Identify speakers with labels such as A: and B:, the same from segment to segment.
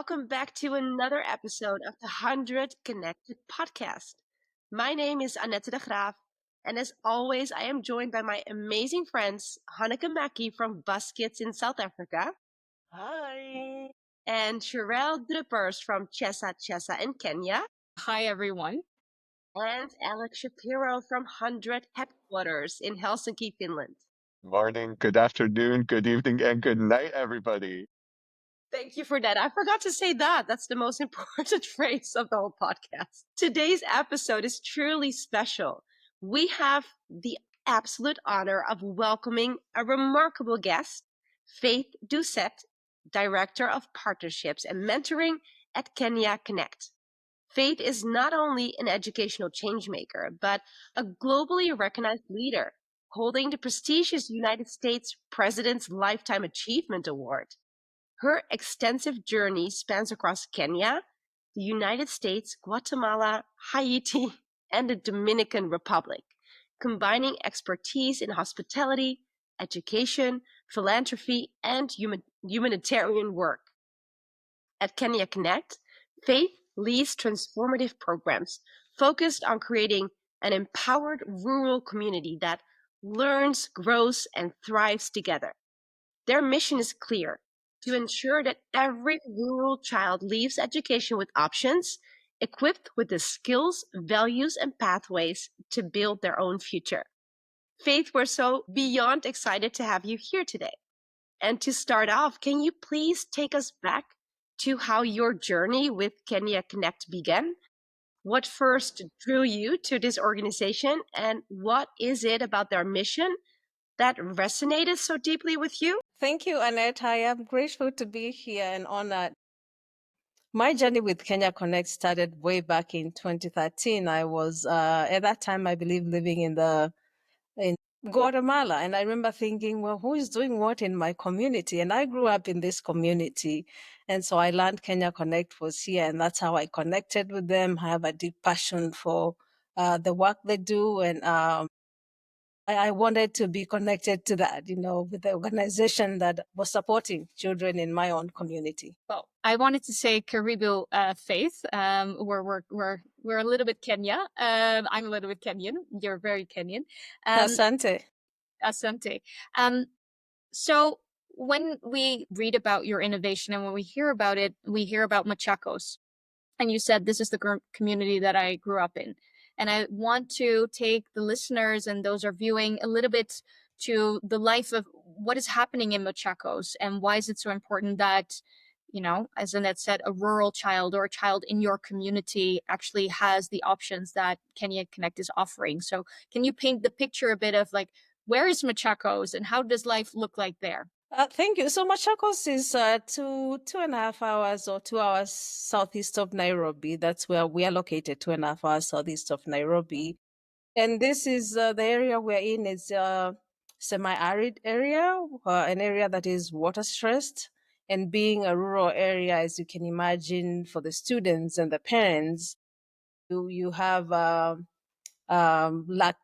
A: welcome back to another episode of the 100 Connected podcast. My name is Annette de Graaf, and as always, I am joined by my amazing friends Hanneke Mackie from Bus Kids in South Africa.
B: Hi.
A: And Sherelle Drippers from Chesa in Kenya.
C: Hi, everyone.
A: And Alex Shapiro from 100 headquarters in Helsinki, Finland.
B: Morning, good afternoon, good evening, and good night, everybody.
A: Thank you for that. I forgot to say that. That's the most important phrase of the whole podcast. Today's episode is truly special. We have the absolute honor of welcoming a remarkable guest, Faith Doucette, Director of Partnerships and Mentoring at Kenya Connect. Faith is not only an educational changemaker, but a globally recognized leader, holding the prestigious United States President's Lifetime Achievement Award. Her extensive journey spans across Kenya, the United States, Guatemala, Haiti, and the Dominican Republic, combining expertise in hospitality, education, philanthropy, and humanitarian work. At Kenya Connect, Faith leads transformative programs focused on creating an empowered rural community that learns, grows, and thrives together. Their mission is clear: to ensure that every rural child leaves education with options, equipped with the skills, values, and pathways to build their own future. Faith, we're so beyond excited to have you here today. And to start off, can you please take us back to how your journey with Kenya Connect began? What first drew you to this organization, and what is it about their mission that resonated so deeply with you?
D: Thank you, Annette. I am grateful to be here and honored. My journey with Kenya Connect started way back in 2013. I was, at that time, I believe, living in Guatemala. And I remember thinking, well, who is doing what in my community? And I grew up in this community. And so I learned Kenya Connect was here, and that's how I connected with them. I have a deep passion for the work they do, and I wanted to be connected to that, with the organization that was supporting children in my own community.
C: Well, I wanted to say Karibu, Faith. We're a little bit Kenya. I'm a little bit Kenyan. You're very Kenyan.
D: Asante.
C: Asante. So when we read about your innovation and when we hear about it, we hear about Machakos. And you said this is the community that I grew up in. And I want to take the listeners and those are viewing a little bit to the life of what is happening in Machakos and why is it so important that, as Annette said, a rural child or a child in your community actually has the options that Kenya Connect is offering. So can you paint the picture a bit of where is Machakos and how does life look like there?
D: Thank you. So Machakos is 2.5 hours or 2 hours southeast of Nairobi. That's where we are located, 2.5 hours southeast of Nairobi. And this is the area we're in is a semi-arid area, an area that is water stressed. And being a rural area, as you can imagine, for the students and the parents, you have lack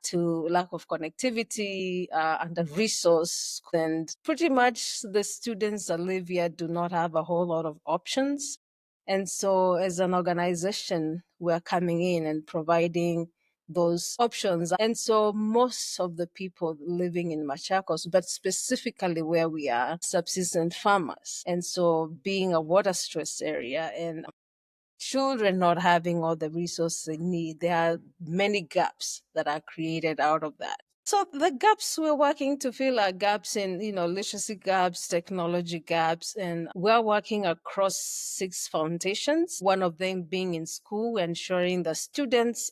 D: of connectivity and a resource, and pretty much the students that live here do not have a whole lot of options. And so as an organization, we're coming in and providing those options. And so most of the people living in Machakos, but specifically where we are, subsistence farmers. And so being a water stress area and children not having all the resources they need, there are many gaps that are created out of that. So the gaps we're working to fill are gaps in, literacy gaps, technology gaps, and we're working across 6 foundations, one of them being in school, ensuring the students,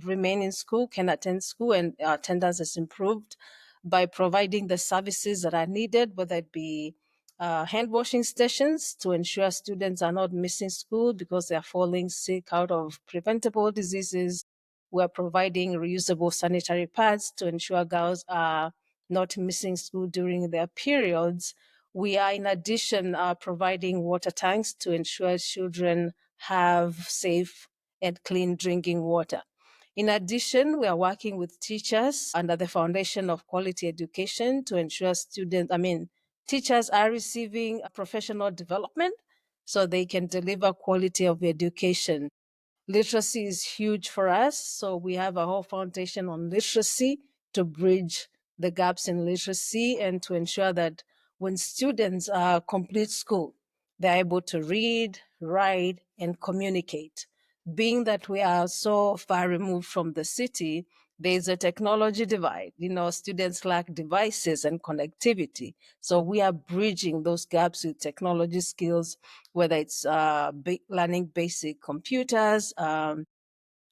D: remain in school, can attend school, and attendance is improved by providing the services that are needed, whether it be hand washing stations to ensure students are not missing school because they are falling sick out of preventable diseases. We're providing reusable sanitary pads to ensure girls are not missing school during their periods. We are, in addition, providing water tanks to ensure children have safe and clean drinking water. In addition, we are working with teachers under the foundation of quality education to ensure teachers are receiving professional development so they can deliver quality of education. Literacy is huge for us, so we have a whole foundation on literacy to bridge the gaps in literacy and to ensure that when students complete school, they're able to read, write, and communicate. Being that we are so far removed from the city, there's a technology divide. Students lack devices and connectivity. So we are bridging those gaps with technology skills, whether it's learning basic computers,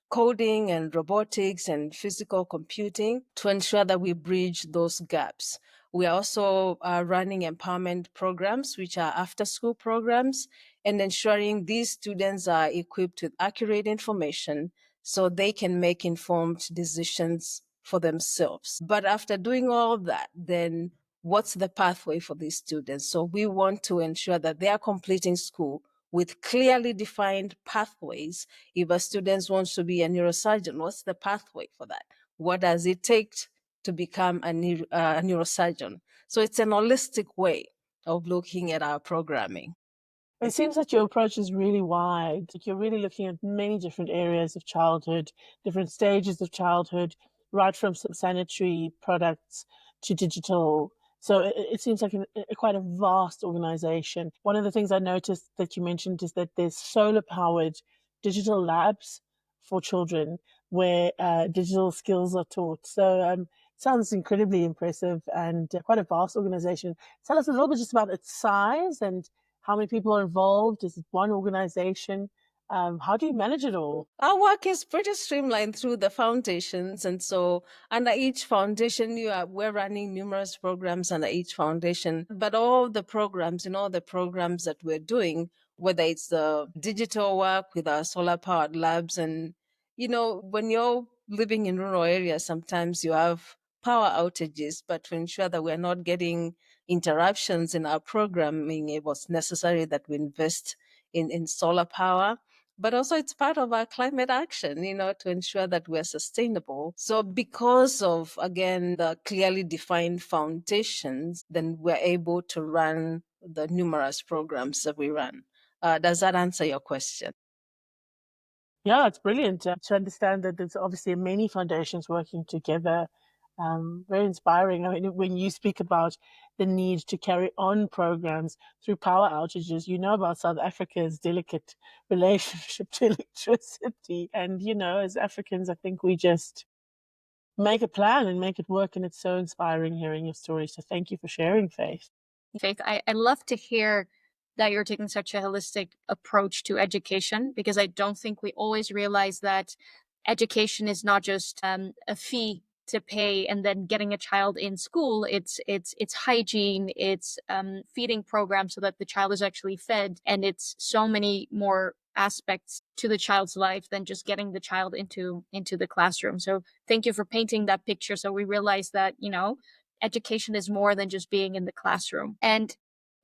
D: coding and robotics and physical computing to ensure that we bridge those gaps. We are also running empowerment programs, which are after school programs, and ensuring these students are equipped with accurate information so they can make informed decisions for themselves. But after doing all that, then what's the pathway for these students? So we want to ensure that they are completing school with clearly defined pathways. If a student wants to be a neurosurgeon, what's the pathway for that? What does it take to become a neurosurgeon? So it's an holistic way of looking at our programming.
E: It seems that your approach is really wide. Like you're really looking at many different areas of childhood, different stages of childhood, right from sanitary products to digital. So it seems like quite a vast organization. One of the things I noticed that you mentioned is that there's solar-powered digital labs for children where digital skills are taught. So sounds incredibly impressive and quite a vast organization. Tell us a little bit just about its size and how many people are involved? Is it one organization? How do you manage it all?
D: Our work is pretty streamlined through the foundations. And so under each foundation, we're running numerous programs under each foundation. But all the programs that we're doing, whether it's the digital work with our solar powered labs, and, when you're living in rural areas, sometimes you have power outages, but to ensure that we're not getting interruptions in our programming, it was necessary that we invest in solar power. But also it's part of our climate action, to ensure that we're sustainable. So because of, again, the clearly defined foundations, then we're able to run the numerous programs that we run. Does that answer your question?
E: Yeah, it's brilliant to understand that there's obviously many foundations working together. Very inspiring. I mean, when you speak about the need to carry on programs through power outages, you know about South Africa's delicate relationship to electricity. And, as Africans, I think we just make a plan and make it work. And it's so inspiring hearing your story. So thank you for sharing, Faith.
C: Faith, I love to hear that you're taking such a holistic approach to education, because I don't think we always realize that education is not just a fee to pay and then getting a child in school. It's hygiene, it's feeding programs so that the child is actually fed, and it's so many more aspects to the child's life than just getting the child into the classroom. So thank you for painting that picture, so we realize that education is more than just being in the classroom. And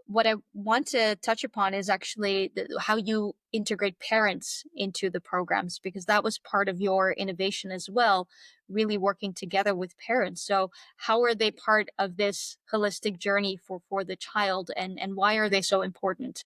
C: what I want to touch upon is actually how you integrate parents into the programs, because that was part of your innovation as well, really working together with parents. So how are they part of this holistic journey for the child, and why are they so important?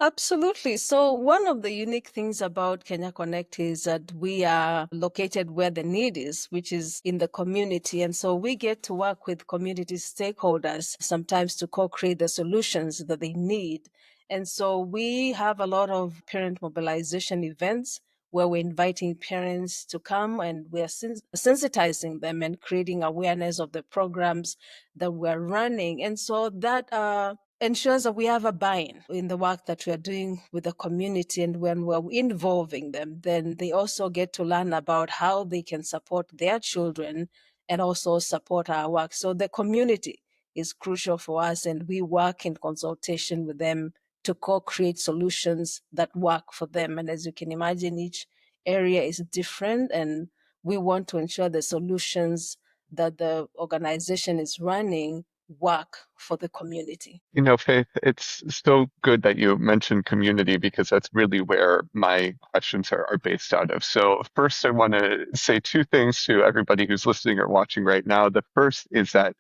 D: Absolutely. So one of the unique things about Kenya Connect is that we are located where the need is, which is in the community. And so we get to work with community stakeholders sometimes to co-create the solutions that they need. And so we have a lot of parent mobilization events where we're inviting parents to come, and we're sensitizing them and creating awareness of the programs that we're running. And so that ensures that we have a buy-in in the work that we are doing with the community. And when we're involving them, then they also get to learn about how they can support their children and also support our work. So the community is crucial for us, and we work in consultation with them to co-create solutions that work for them. And as you can imagine, each area is different, and we want to ensure the solutions that the organization is running work for the community.
B: Faith, it's so good that you mentioned community because that's really where my questions are based out of. So first, I want to say two things to everybody who's listening or watching right now. The first is that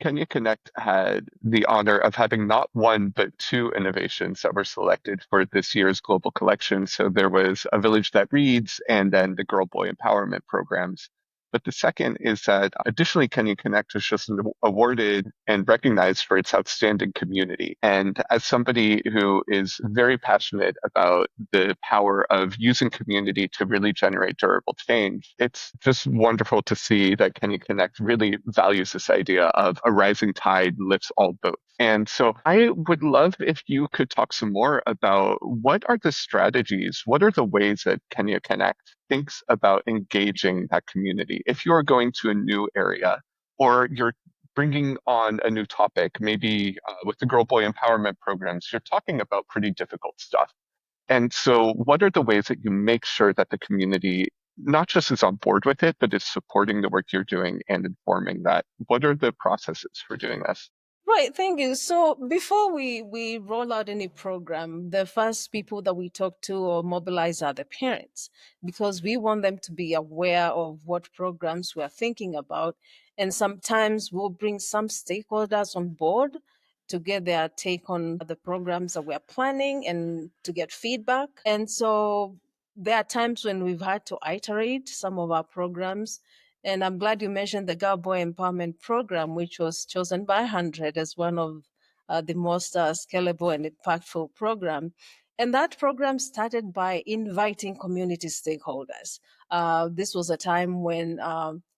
B: Kenya Connect had the honor of having not one, but two innovations that were selected for this year's global collection. So there was A Village That Reads and then the Girl Boy Empowerment programs. But the second is that additionally, Kenya Connect was just awarded and recognized for its outstanding community. And as somebody who is very passionate about the power of using community to really generate durable change, it's just wonderful to see that Kenya Connect really values this idea of a rising tide lifts all boats. And so I would love if you could talk some more about what are the strategies, what are the ways that Kenya Connect thinks about engaging that community. If you're going to a new area or you're bringing on a new topic, maybe with the Girl Boy Empowerment programs, you're talking about pretty difficult stuff. And so, what are the ways that you make sure that the community not just is on board with it, but is supporting the work you're doing and informing that? What are the processes for doing this?
D: Right, thank you. So before we roll out any program, the first people that we talk to or mobilize are the parents, because we want them to be aware of what programs we're thinking about. And sometimes we'll bring some stakeholders on board to get their take on the programs that we're planning and to get feedback. And so there are times when we've had to iterate some of our programs. And I'm glad you mentioned the Girl Boy Empowerment Program, which was chosen by HundrED as one of the most scalable and impactful program. And that program started by inviting community stakeholders. This was a time when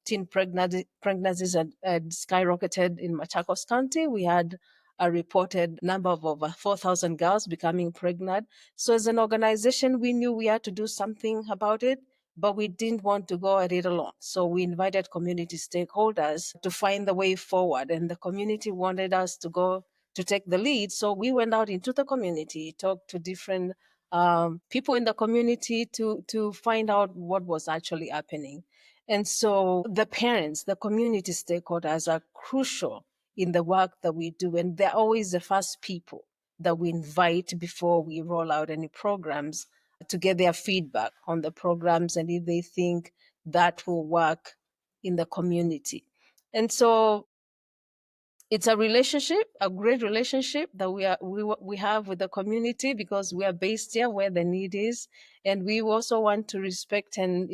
D: teen pregnancies had skyrocketed in Machakos County. We had a reported number of over 4,000 girls becoming pregnant. So as an organization, we knew we had to do something about it, but we didn't want to go at it alone. So we invited community stakeholders to find the way forward, and the community wanted us to go to take the lead. So we went out into the community, talked to different people in the community to find out what was actually happening. And so the parents, the community stakeholders are crucial in the work that we do, and they're always the first people that we invite before we roll out any programs to get their feedback on the programs and if they think that will work in the community. And so it's a relationship, a great relationship that we have with the community, because we are based here where the need is, and we also want to respect and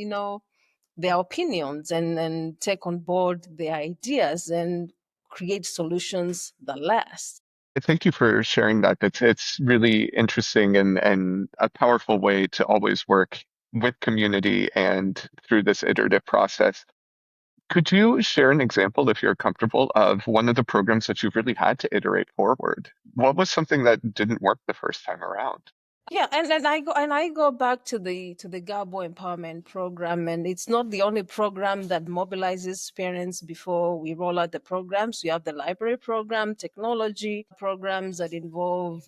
D: their opinions and take on board their ideas and create solutions that last.
B: Thank you for sharing that. It's really interesting and a powerful way to always work with community and through this iterative process. Could you share an example, if you're comfortable, of one of the programs that you've really had to iterate forward? What was something that didn't work the first time around?
D: Yeah, and I go back to the Girl Boy Empowerment Program, and it's not the only program that mobilizes parents before we roll out the programs. We have the library program, technology programs that involve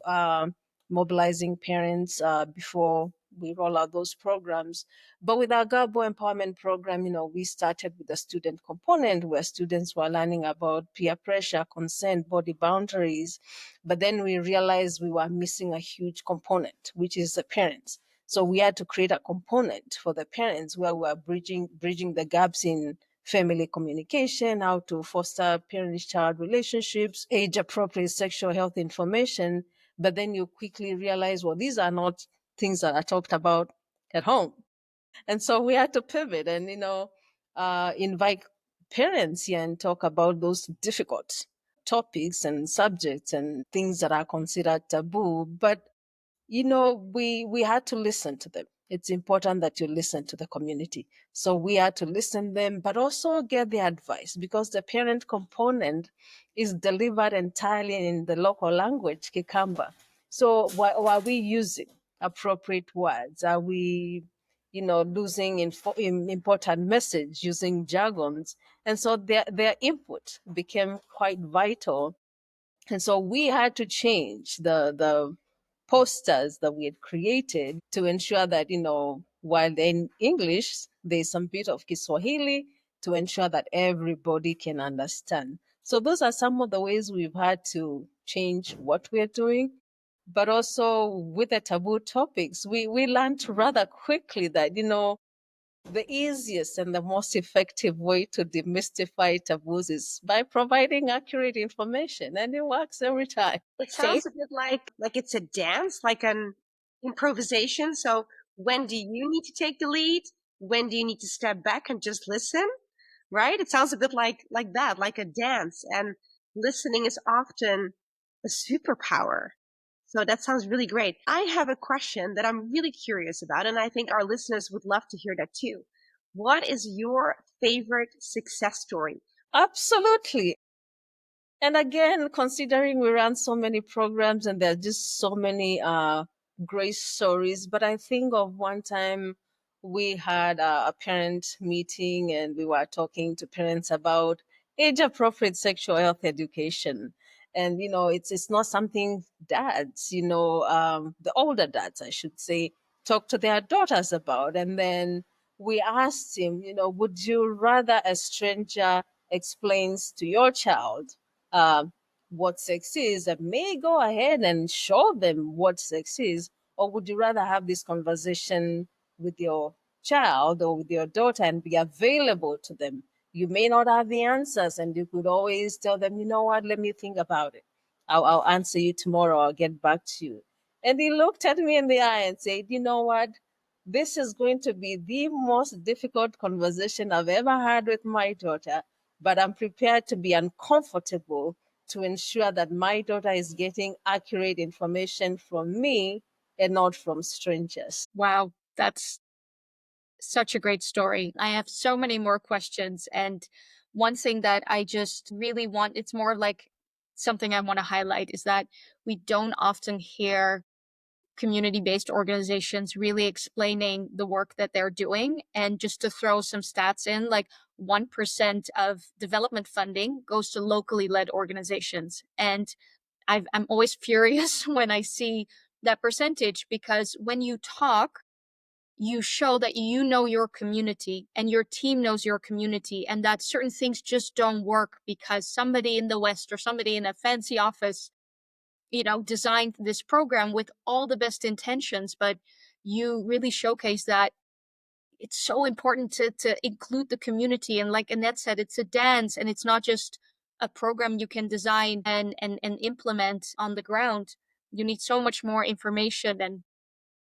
D: mobilizing parents before we roll out those programs. But with our Girl Boy Empowerment Program, we started with the student component where students were learning about peer pressure, consent, body boundaries. But then we realized we were missing a huge component, which is the parents. So we had to create a component for the parents where we are bridging the gaps in family communication, how to foster parent-child relationships, age-appropriate sexual health information. But then you quickly realize, well, these are not things that are talked about at home. And so we had to pivot and, invite parents here and talk about those difficult topics and subjects and things that are considered taboo. But we had to listen to them. It's important that you listen to the community. So we had to listen to them, but also get their advice, because the parent component is delivered entirely in the local language, Kikamba. So are we using appropriate words? Are we, losing important message using jargons? And so their input became quite vital. And so we had to change the posters that we had created to ensure that, while they're in English, there's some bit of Kiswahili to ensure that everybody can understand. So those are some of the ways we've had to change what we're doing. But also with the taboo topics, we learned rather quickly that, The easiest and the most effective way to demystify taboos is by providing accurate information, and it works every time.
A: It sounds a bit like it's a dance, like an improvisation. So when do you need to take the lead? When do you need to step back and just listen? Right? It sounds a bit like that, like a dance. And listening is often a superpower. So that sounds really great. I have a question that I'm really curious about, and I think our listeners would love to hear that too. What is your favorite success story?
D: Absolutely. And again, considering we run so many programs and there are just so many great stories, but I think of one time we had a parent meeting and we were talking to parents about age appropriate sexual health education. And it's not something dads, the older dads, I should say, talk to their daughters about. And then we asked him, would you rather a stranger explains to your child um, what sex is and may go ahead and show them what sex is, or would you rather have this conversation with your child or with your daughter and be available to them? You may not have the answers, and you could always tell them, you know what, let me think about it. I'll answer you tomorrow. I'll get back to you. And he looked at me in the eye and said, you know what? This is going to be the most difficult conversation I've ever had with my daughter, but I'm prepared to be uncomfortable to ensure that my daughter is getting accurate information from me and not from strangers.
C: Wow, that's such a great story. I have so many more questions. And one thing that I just really want, it's more like something I want to highlight, is that we don't often hear community based organizations really explaining the work that they're doing. And just to throw some stats in, like 1% of development funding goes to locally led organizations. And I'm always furious when I see that percentage, because when you talk, you show that you know your community and your team knows your community, and that certain things just don't work because somebody in the West or somebody in a fancy office, designed this program with all the best intentions. But you really showcase that it's so important to include the community. And like Annette said, it's a dance, and it's not just a program you can design and implement on the ground. You need so much more information, and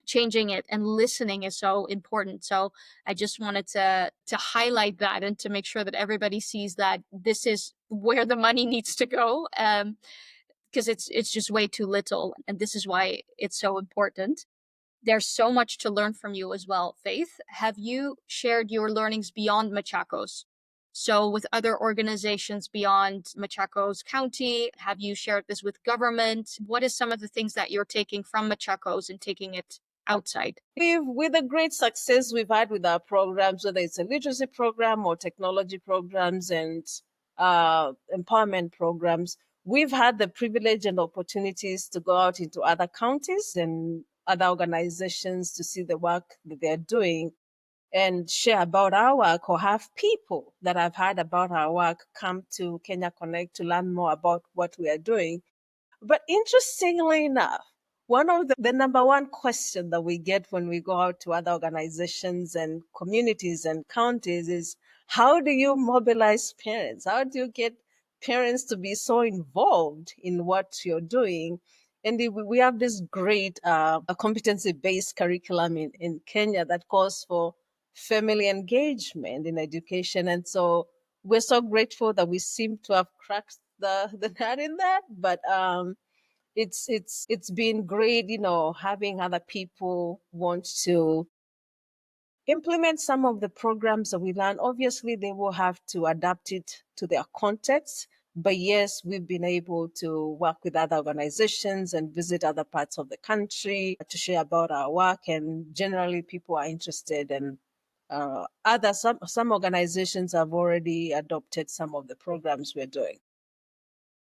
C: changing it and listening is so important. So I just wanted to highlight that and to make sure that everybody sees that this is where the money needs to go, because it's just way too little, and this is why it's so important. There's so much to learn from you as well, Faith. Have you shared your learnings beyond Machakos? So with other organizations beyond Machakos County, have you shared this with government? What is some of the things that you're taking from Machakos and taking it outside?
D: With the great success we've had with our programs, whether it's a literacy program or technology programs and empowerment programs, we've had the privilege and opportunities to go out into other counties and other organizations to see the work that they're doing and share about our work, or have people that have heard about our work come to Kenya Connect to learn more about what we are doing. But interestingly enough, one of the number one question that we get when we go out to other organizations and communities and counties is, how do you mobilize parents? How do you get parents to be so involved in what you're doing? And we have this great competency-based curriculum in Kenya that calls for family engagement in education. And so we're so grateful that we seem to have cracked the nut in that. But it's been great, having other people want to implement some of the programs that we learn. Obviously, they will have to adapt it to their context. But yes, we've been able to work with other organizations and visit other parts of the country to share about our work. And generally, people are interested. And some organizations have already adopted some of the programs we're doing.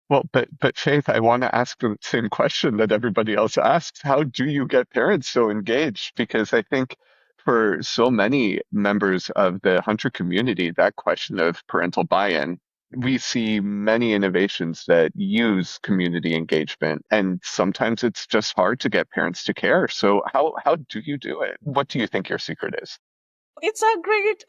B: Well, but Faith, I want to ask the same question that everybody else asks. How do you get parents so engaged? Because I think for so many members of the hunter community, that question of parental buy-in, we see many innovations that use community engagement, and sometimes it's just hard to get parents to care. So how do you do it? What do you think your secret is?
D: It's a great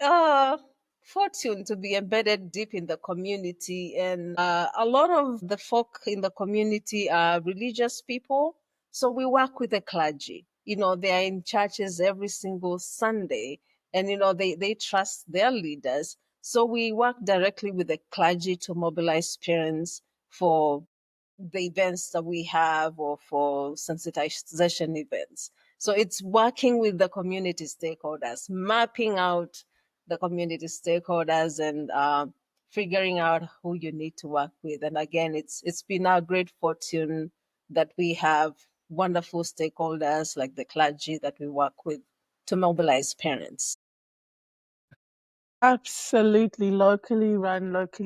D: fortune to be embedded deep in the community. And a lot of the folk in the community are religious people. So we work with the clergy. They are in churches every single Sunday. And, they trust their leaders. So we work directly with the clergy to mobilize parents for the events that we have or for sensitization events. So it's working with the community stakeholders, mapping out the community stakeholders and figuring out who you need to work with. And again, it's been our great fortune that we have wonderful stakeholders like the clergy that we work with to mobilize parents.
E: Absolutely, locally run, local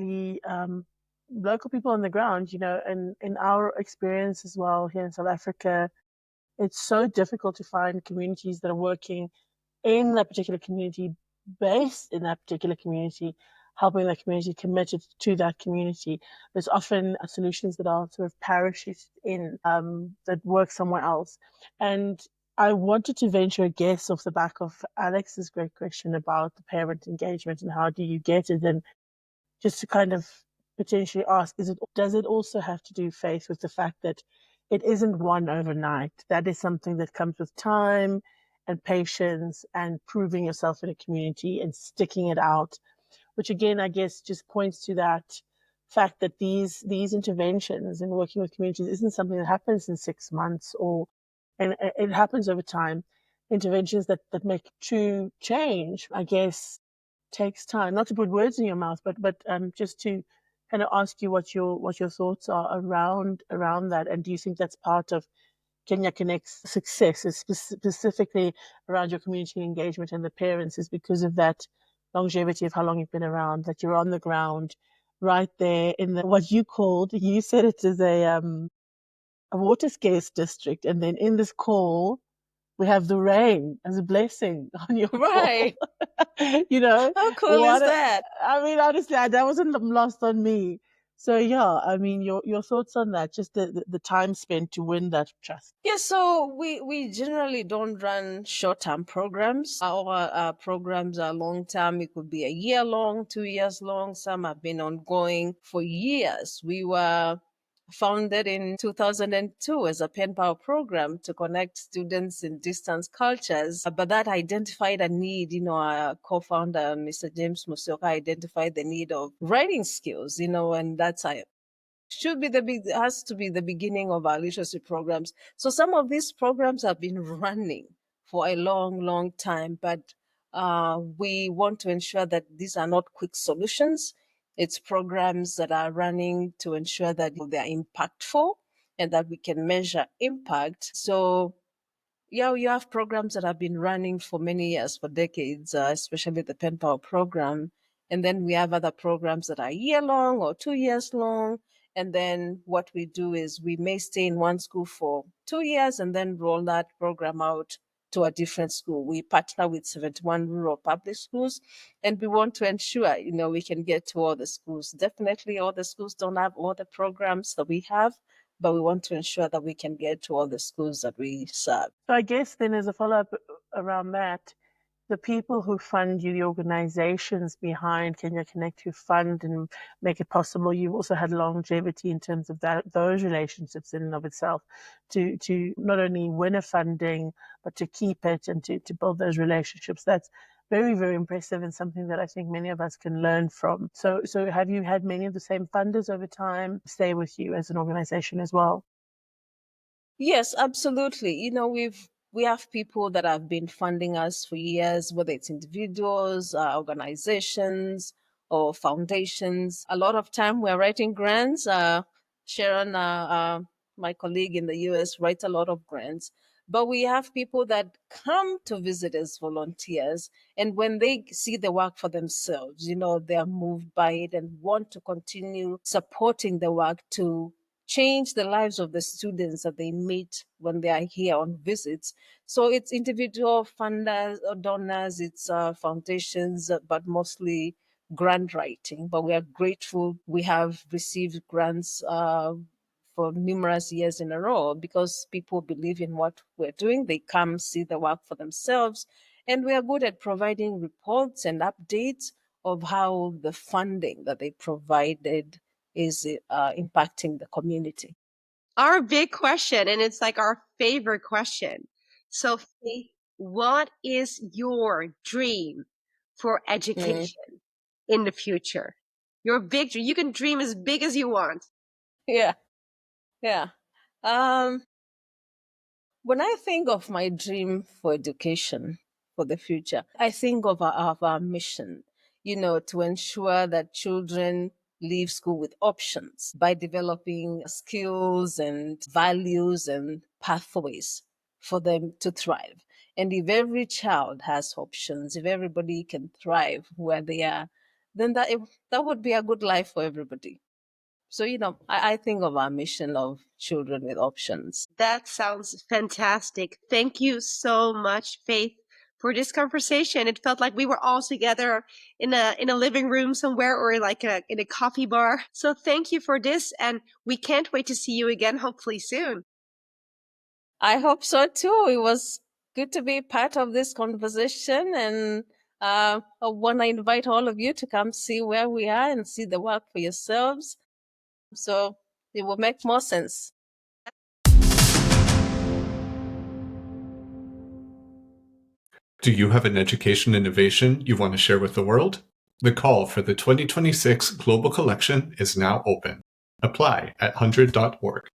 E: people on the ground, and in our experience as well here in South Africa, it's so difficult to find communities that are working in that particular community, based in that particular community, helping that community, committed to that community. There's often solutions that are sort of parachuted in, that work somewhere else. And I wanted to venture a guess off the back of Alex's great question about the parent engagement and how do you get it, and just to kind of potentially ask, does it also have to do, Faith, with the fact that it isn't won overnight? That is something that comes with time and patience and proving yourself in a community and sticking it out, which again, I guess, just points to that fact that these interventions and working with communities isn't something that happens in 6 months, and it happens over time. Interventions that make true change, I guess, takes time. Not to put words in your mouth, but just to kind of ask you what your thoughts are around that, and do you think that's part of Kenya Connect's success, is specifically around your community engagement and the parents, is because of that longevity of how long you've been around, that you're on the ground, right there in what you said it as a water scarce district, and then in this call we have the rain as a blessing on your
D: Right.
E: call.
D: How cool is that?
E: I mean, honestly, that wasn't lost on me. So yeah, I mean, your thoughts on that, just the time spent to win that trust.
D: Yeah, so we generally don't run short-term programs. Our programs are long-term. It could be a year long, 2 years long. Some have been ongoing for years. We were founded in 2002 as a pen power program to connect students in distance cultures. But that identified a need, our co-founder, Mr. James Musioka, identified the need of writing skills, and that's has to be the beginning of our literacy programs. So some of these programs have been running for a long, long time, but we want to ensure that these are not quick solutions. It's programs that are running to ensure that they are impactful and that we can measure impact. So yeah, you have programs that have been running for many years, for decades, especially the Pen Power program. And then we have other programs that are year long or 2 years long. And then what we do is we may stay in one school for 2 years and then roll that program out to a different school. We partner with 71 rural public schools, and we want to ensure, we can get to all the schools. Definitely all the schools don't have all the programs that we have, but we want to ensure that we can get to all the schools that we serve.
E: So I guess then, as a follow-up around that, the people who fund you, the organizations behind Kenya Connect who fund and make it possible, you've also had longevity in terms of those relationships in and of itself, to not only win a funding, but to keep it and to build those relationships. That's very, very impressive, and something that I think many of us can learn from. So have you had many of the same funders over time stay with you as an organization as well?
D: Yes, absolutely. We have people that have been funding us for years, whether it's individuals, organizations, or foundations. A lot of time we're writing grants. Sharon, my colleague in the US, writes a lot of grants. But we have people that come to visit as volunteers, and when they see the work for themselves, they're moved by it and want to continue supporting the work to change the lives of the students that they meet when they are here on visits. So it's individual funders or donors, it's foundations, but mostly grant writing. But we are grateful we have received grants for numerous years in a row because people believe in what we're doing. They come see the work for themselves. And we are good at providing reports and updates of how the funding that they provided is impacting the community.
A: Our big question, and it's like our favorite question. So, Faith, what is your dream for education in the future? Your big dream. You can dream as big as you want.
D: Yeah. When I think of my dream for education for the future, I think of our mission, to ensure that children leave school with options by developing skills and values and pathways for them to thrive. And if every child has options, if everybody can thrive where they are, then that would be a good life for everybody. So, I think of our mission of children with options.
A: That sounds fantastic. Thank you so much, Faith, for this conversation. It felt like we were all together in a living room somewhere, or like in a coffee bar. So thank you for this, and we can't wait to see you again, hopefully soon.
D: I hope so too. It was good to be part of this conversation, and I want to invite all of you to come see where we are and see the work for yourselves. So it will make more sense.
B: Do you have an education innovation you want to share with the world? The call for the 2026 Global Collection is now open. Apply at HundrED.org.